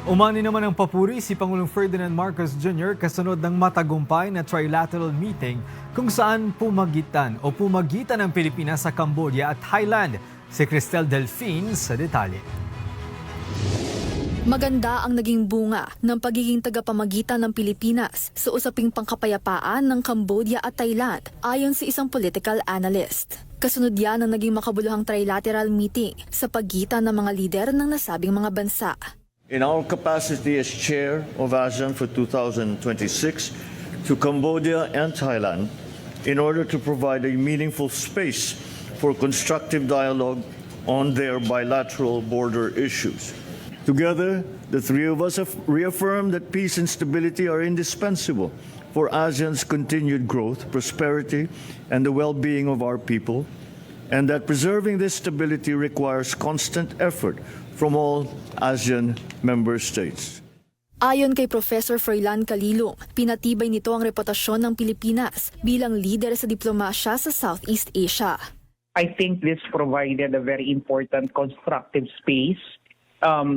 Umani naman ang papuri si Pangulong Ferdinand Marcos Jr. kasunod ng matagumpay na trilateral meeting kung saan pumagitan ang Pilipinas sa Cambodia at Thailand. Si Cristel Delfin sa detalye. Maganda ang naging bunga ng pagiging tagapamagitan ng Pilipinas sa usaping pangkapayapaan ng Cambodia at Thailand ayon sa isang political analyst. Kasunod yan ang naging makabuluhang trilateral meeting sa pagitan ng mga lider ng nasabing mga bansa. In our capacity as chair of ASEAN for 2026 to Cambodia and Thailand, in order to provide a meaningful space for constructive dialogue on their bilateral border issues. Together, the three of us have reaffirmed that peace and stability are indispensable for ASEAN's continued growth, prosperity, and the well-being of our people, and that preserving this stability requires constant effort from all ASEAN member states. Ayon kay Professor Froilan Calilong, pinatibay nito ang reputasyon ng Pilipinas bilang lider sa diplomasya sa Southeast Asia. I think this provided a very important constructive space,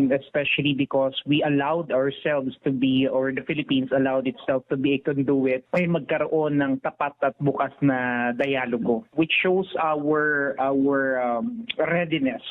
especially because we allowed ourselves to be, or the Philippines allowed itself to be a conduit, may magkaroon ng tapat at bukas na dialogo, which shows our readiness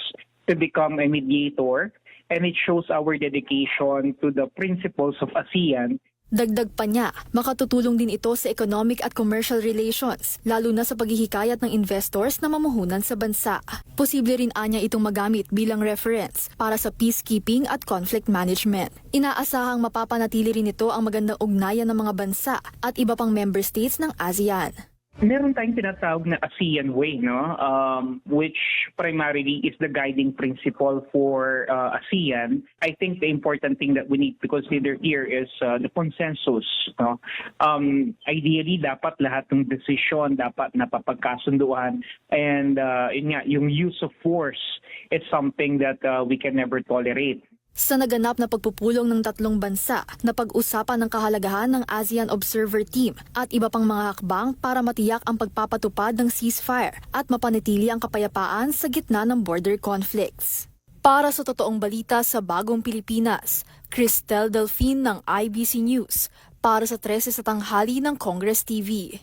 to become a mediator, and it shows our dedication to the principles of ASEAN. Dagdag pa niya, makatutulong din ito sa economic at commercial relations, lalo na sa paghihikayat ng investors na mamuhunan sa bansa. Posible rin anya itong magamit bilang reference para sa peacekeeping at conflict management. Inaasahang mapapanatili rin ito ang magandang ugnayan ng mga bansa at iba pang member states ng ASEAN. Meron tayong tinatawag na ASEAN Way, no? Which primarily is the guiding principle for ASEAN. I think the important thing that we need to consider here is the consensus. No? Ideally, dapat lahat ng desisyon dapat napapagkasunduan, and yung use of force is something that we can never tolerate. Sa naganap na pagpupulong ng tatlong bansa, napag-usapan ng kahalagahan ng ASEAN Observer Team at iba pang mga hakbang para matiyak ang pagpapatupad ng ceasefire at mapanatili ang kapayapaan sa gitna ng border conflicts. Para sa totoong balita sa Bagong Pilipinas, Cristel Delfin ng IBC News, para sa 13 sa tanghali ng Congress TV.